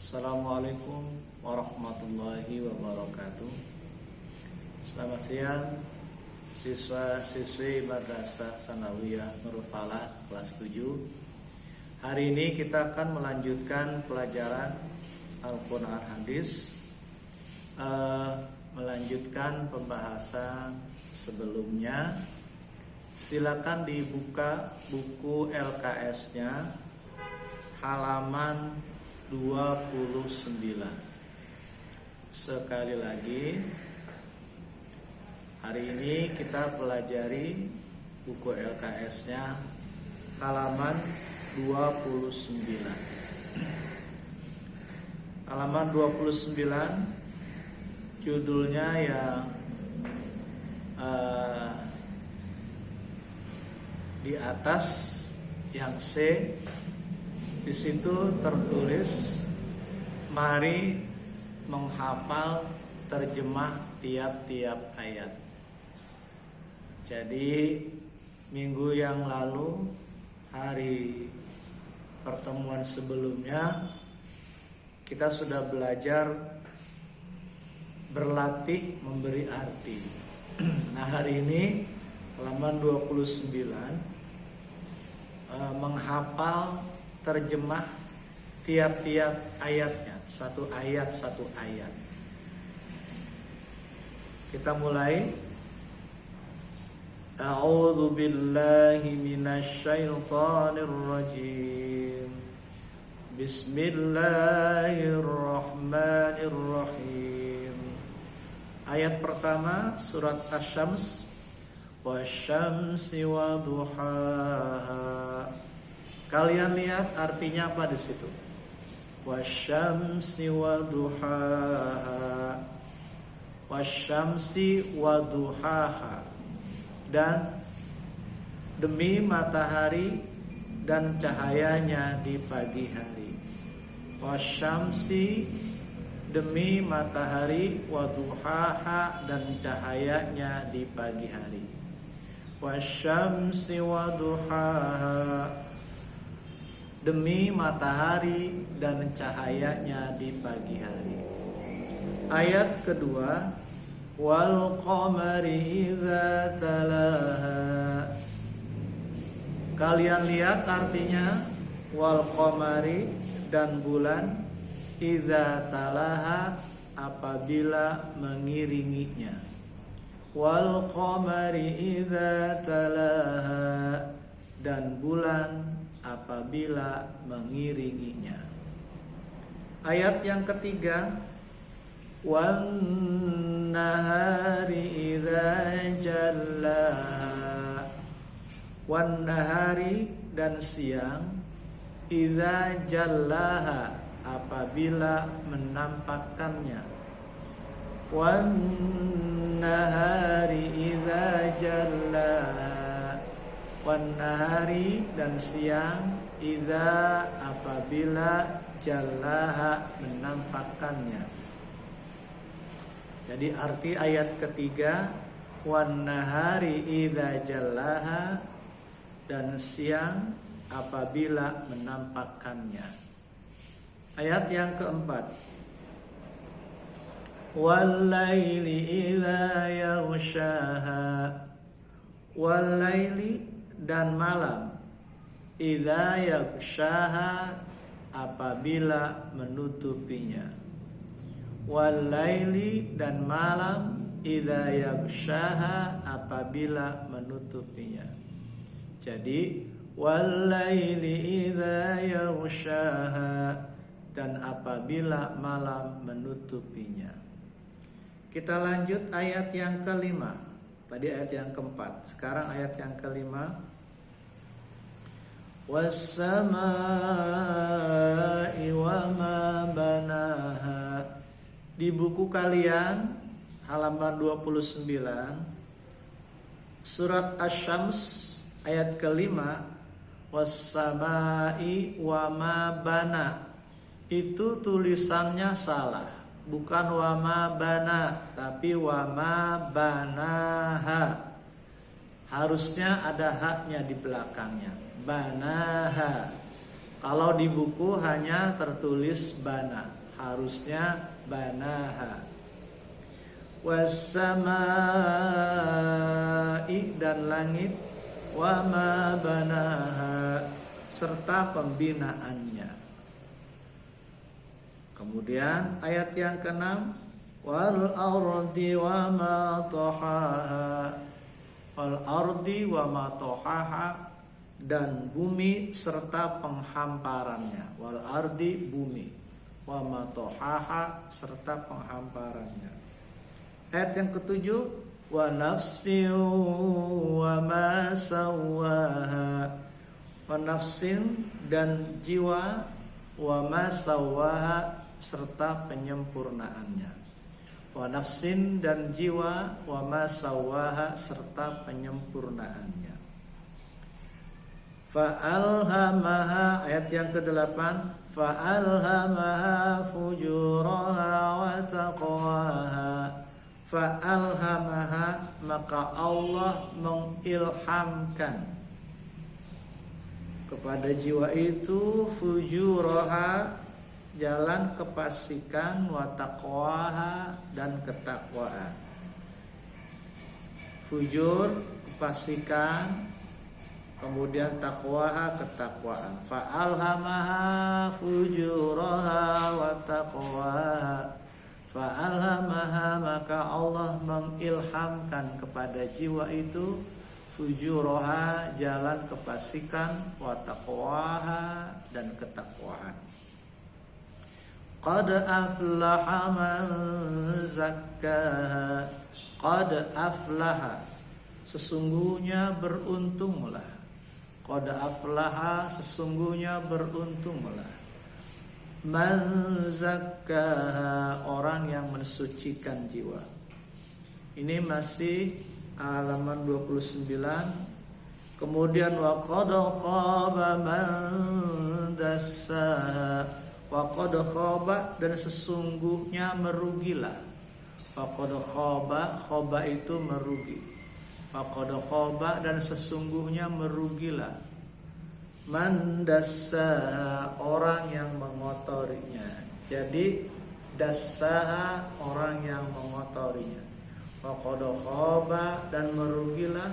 Assalamualaikum warahmatullahi wabarakatuh. Selamat siang siswa-siswi Madrasah Tsanawiyah Nurul Falah kelas 7. Hari ini kita akan melanjutkan pelajaran Al-Quran Hadis, melanjutkan pembahasan sebelumnya. Silakan dibuka buku LKS-nya halaman 29. Sekali lagi, hari ini kita pelajari buku LKS-nya halaman 29. Halaman 29 judulnya yang di atas yang C. Di situ tertulis, mari menghafal terjemah tiap-tiap ayat. Jadi minggu yang lalu, hari pertemuan sebelumnya, kita sudah belajar berlatih memberi arti. Nah, hari ini halaman 29 menghafal terjemah tiap-tiap ayatnya, satu ayat. Kita mulai. A'udzu billahi minasyaitonir rajim. Bismillahirrahmanirrahim. Ayat pertama surat Asy-Syams. Wasyamsi waduhaha. Kalian lihat artinya apa di situ? Wasyamsi waduhaha. Wasyamsi waduhaha. Dan demi matahari dan cahayanya di pagi hari. Wasyamsi, demi matahari, waduhaha, dan cahayanya di pagi hari. Wasyamsi waduhaha, demi matahari dan cahayanya di pagi hari. Ayat kedua, wal qamari idza talaha. Kalian lihat artinya, wal qamari, dan bulan, idza talaha, apabila mengiringinya. Wal qamari idza talaha, dan bulan apabila mengiringinya. Ayat yang ketiga, wan nahari idza jallaha. Wan nahari, dan siang, idza jallaha, apabila menampakkannya. Wan nahari idza jallaha. Wan nahari, dan siang, idza, apabila, jallaha, menampakkannya. Jadi arti ayat ketiga, wan nahari idza jallaha, dan siang apabila menampakkannya. Ayat yang keempat, wal laili idza yaghshaha. Wal laili, dan malam, idza yaghshaha, apabila menutupinya. Wal laili, dan malam, idza yaghshaha, apabila menutupinya. Jadi wal laili idza yaghshaha, dan apabila malam menutupinya. Kita lanjut ayat yang kelima. Tadi ayat yang keempat, sekarang ayat yang kelima. Was-samaa'i wa ma banaha. Di buku kalian halaman 29 surat Asy-Syams ayat kelima, was-samaa'i wa ma bana. Itu tulisannya salah. Bukan wa ma bana, tapi wa ma banaha. Harusnya ada haknya di belakangnya. Banaha. Kalau di buku hanya tertulis bana, harusnya banaha. Was-samai, dan langit, wa ma banaha, serta pembinaannya. Kemudian ayat yang ke-6, wal ardi wa ma tahaha, wal ardi wa ma tahaha, dan bumi serta penghamparannya. Wal ardi, bumi, wa ma tahaha, serta penghamparannya. Ayat yang ke-7, wa nafsin wa ma sawwaha, wa nafsin, dan jiwa, wa ma sawwaha, serta penyempurnaannya. Wa nafsin, dan jiwa, wa ma sawwaha, serta penyempurnaannya. Fa'alhamaha, ayat yang ke-8, fa'alhamaha fujuraha wa taqwaha. Fa'alhamaha, maka Allah mengilhamkan kepada jiwa itu fujuraha, jalan kefasikan, wa taqwaha, dan ketakwaan. Fujur, kefasikan, kemudian taqwaha, ketakwaan. Fa'alhamaha fujuraha wa taqwaha. Fa'alhamaha, maka Allah mengilhamkan kepada jiwa itu fujuraha, jalan kefasikan, wa taqwaha, dan ketakwaan. Qad aflaha man zakkaha. Qad aflaha, sesungguhnya beruntunglah. Qad aflaha, sesungguhnya beruntunglah. Man zakkaha, orang yang mensucikan jiwa. Ini masih halaman 29. Kemudian wa qad khaba man dassaha. Wa qad khaba, dan sesungguhnya merugilah. Wa qad khaba, khaba itu merugi. Wa qad khaba, dan sesungguhnya merugilah. Man dassaha, orang yang mengotorinya. Jadi dassaha, orang yang mengotorinya. Wa qad khaba, dan merugilah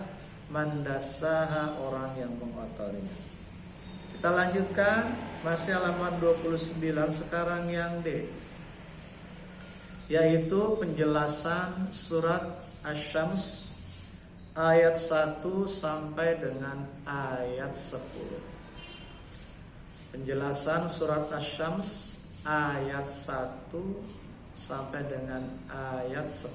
man dassaha, orang yang mengotorinya. Kita lanjutkan, masih halaman 29, sekarang yang D, yaitu penjelasan surat Asy-Syams ayat 1 sampai dengan ayat 10. Penjelasan surat Asy-Syams ayat 1 sampai dengan ayat 10.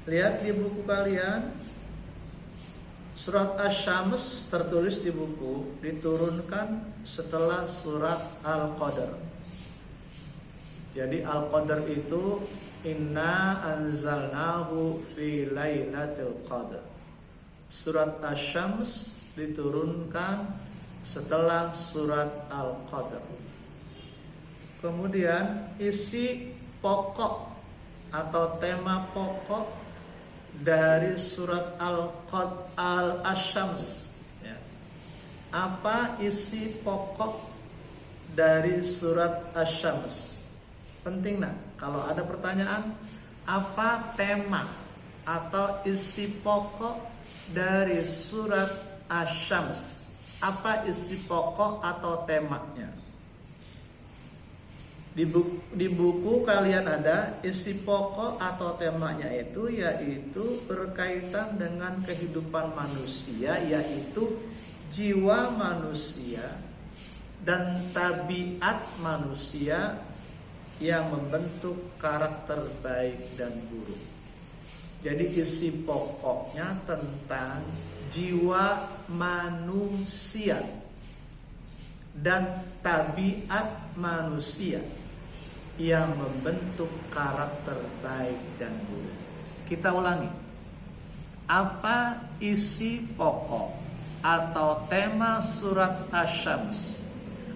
Lihat di buku kalian, surat Asy-Syams tertulis di buku, diturunkan setelah surat Al-Qadr. Jadi Al-Qadr itu inna anzalnahu fi lailatul qadr. Surat Asy-Syams diturunkan setelah surat Al-Qadr. Kemudian isi pokok atau tema pokok dari surat Al-Asy-Syams, ya. Apa isi pokok dari surat Asy-Syams? Penting nak, kalau ada pertanyaan, apa tema atau isi pokok dari surat Asy-Syams? Apa isi pokok atau temanya? Di buku kalian ada isi pokok atau temanya itu, yaitu berkaitan dengan kehidupan manusia, yaitu jiwa manusia dan tabiat manusia yang membentuk karakter baik dan buruk. Jadi isi pokoknya tentang jiwa manusia dan tabiat manusia yang membentuk karakter baik dan buruk. Kita ulangi. Apa isi pokok atau tema surat Asy-Syams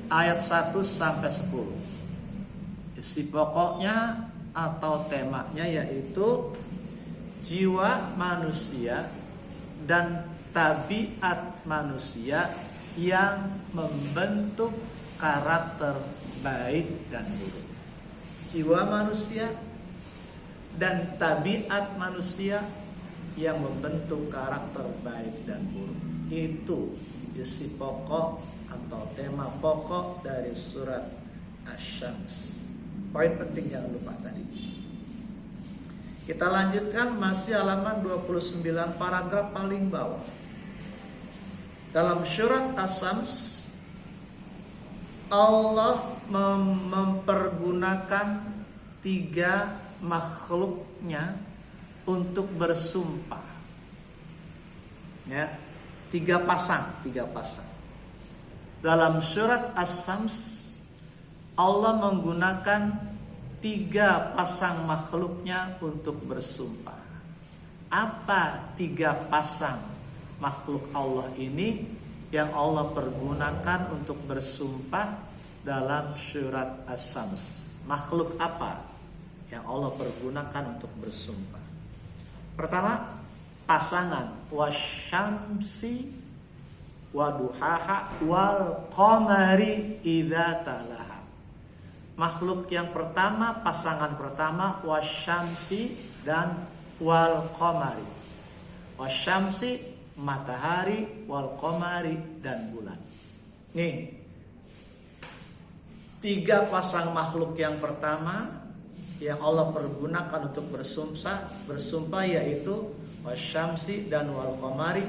ayat 1 sampai 10? Isi pokoknya atau temanya yaitu jiwa manusia dan tabiat manusia yang membentuk karakter baik dan buruk. Jiwa manusia dan tabiat manusia yang membentuk karakter baik dan buruk. Itu isi pokok atau tema pokok dari surat Asy-Syams. Poin penting jangan lupa tadi. Kita lanjutkan masih halaman 29 paragraf paling bawah. Dalam surat Asy-Syams Allah mempergunakan 3 makhluknya untuk bersumpah. Ya, 3 pasang. Dalam surat Asy-Syams Allah menggunakan 3 pasang makhluknya untuk bersumpah. Apa 3 pasang makhluk Allah ini yang Allah pergunakan untuk bersumpah dalam surat Asy-Syams? Makhluk apa yang Allah pergunakan untuk bersumpah? Pertama, pasangan wasyamsi waduhaha wal qamari idza talaha. Makhluk yang pertama, pasangan pertama wasyamsi dan wal qamari. Wasyamsi matahari, wal qamari dan bulan. Nih, 3 pasang makhluk yang pertama yang Allah pergunakan untuk bersumpah yaitu wasyamsi dan wal qamari,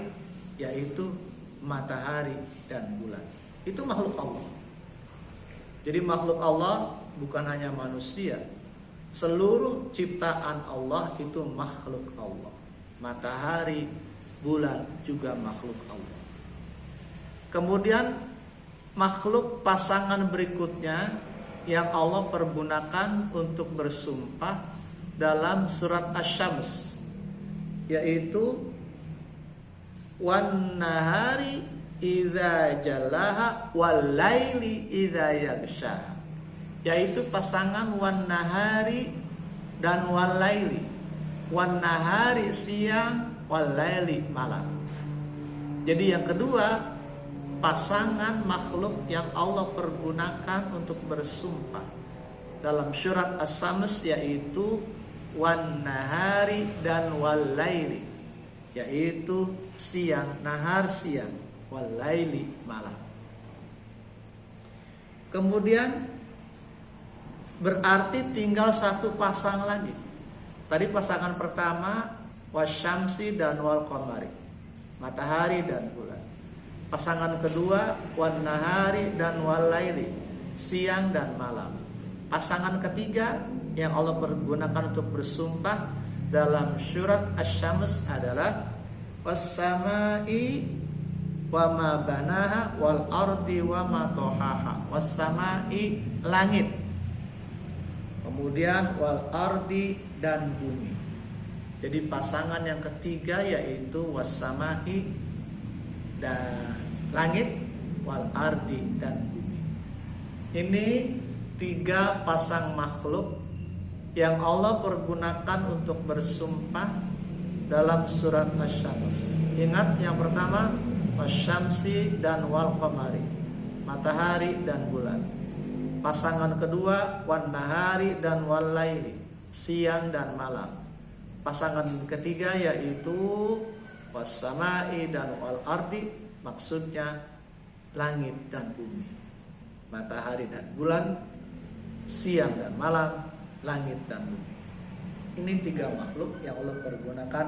yaitu matahari dan bulan. Itu makhluk Allah. Jadi makhluk Allah bukan hanya manusia. Seluruh ciptaan Allah itu makhluk Allah. Matahari, bulan juga makhluk Allah. Kemudian makhluk pasangan berikutnya yang Allah pergunakan untuk bersumpah dalam surat Asy-Syams yaitu wan nahari idza jalaha wal laili idza yaghshaha, yaitu pasangan wan nahari dan wal laili. Wan nahari siang, wal laili malam. Jadi yang kedua, pasangan makhluk yang Allah pergunakan untuk bersumpah dalam surat Asy-Syams yaitu wan nahari dan wal laili, yaitu siang, nahar siang, wal laili malam. Kemudian berarti tinggal 1 pasang lagi. Tadi pasangan pertama wasyamsi dan wal qamari, matahari dan bulan. Pasangan kedua wan nahari dan wal laili, siang dan malam. Pasangan ketiga yang Allah pergunakan untuk bersumpah dalam surat Asy-Syams adalah was-samai wa ma banaha wal ardi wa ma tahaha. Was-samai langit, kemudian wal ardi dan bumi. Jadi pasangan yang ketiga yaitu was-samai dan langit, wal ardi dan bumi. Ini 3 pasang makhluk yang Allah pergunakan untuk bersumpah dalam surat Asy-Syams. Ingat yang pertama wasyamsi dan wal qamari, matahari dan bulan. Pasangan kedua wan nahari dan wal laili, siang dan malam. Pasangan ketiga yaitu was-samai dan wal ardi, maksudnya langit dan bumi, matahari dan bulan, siang dan malam, langit dan bumi. Ini 3 makhluk yang Allah pergunakan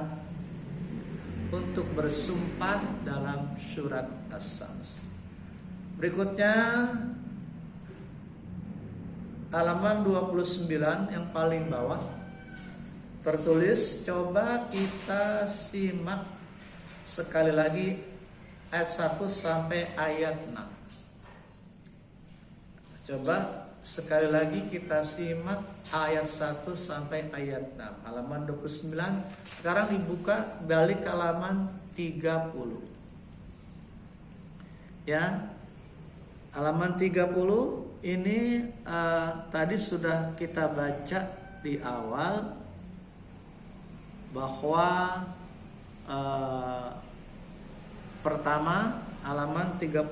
untuk bersumpah dalam surat Asy-Syams. Berikutnya halaman 29 yang paling bawah tertulis, coba kita simak sekali lagi ayat 1 sampai ayat 6. Coba sekali lagi kita simak ayat 1 sampai ayat 6. Halaman 29. Sekarang dibuka balik ke halaman 30. Ya. Halaman 30 ini tadi sudah kita baca di awal bahwa pertama halaman 30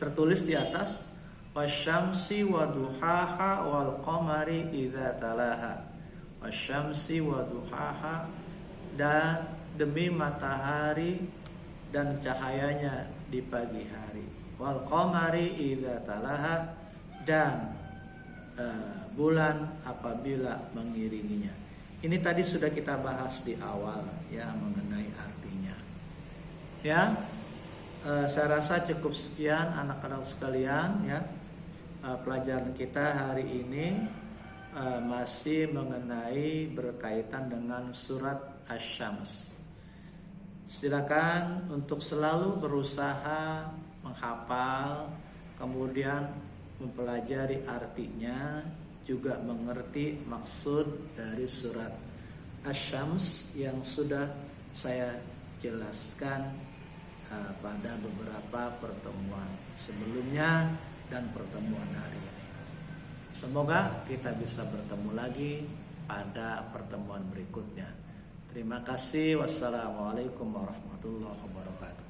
tertulis di atas wasyamsi waduhaha wal qamari idza talaha. Wasyamsi waduhaha, dan demi matahari dan cahayanya di pagi hari. Wal qamari idza talaha, dan bulan apabila mengiringinya. Ini tadi sudah kita bahas di awal ya mengenai artinya. Ya, saya rasa cukup sekian anak-anak sekalian ya. Pelajaran kita hari ini masih mengenai berkaitan dengan surat Asy-Syams. Silakan untuk selalu berusaha menghafal, kemudian mempelajari artinya, juga mengerti maksud dari surat Asy-Syams yang sudah saya jelaskan pada beberapa pertemuan sebelumnya dan pertemuan hari ini. Semoga kita bisa bertemu lagi pada pertemuan berikutnya. Terima kasih. Wassalamualaikum warahmatullahi wabarakatuh.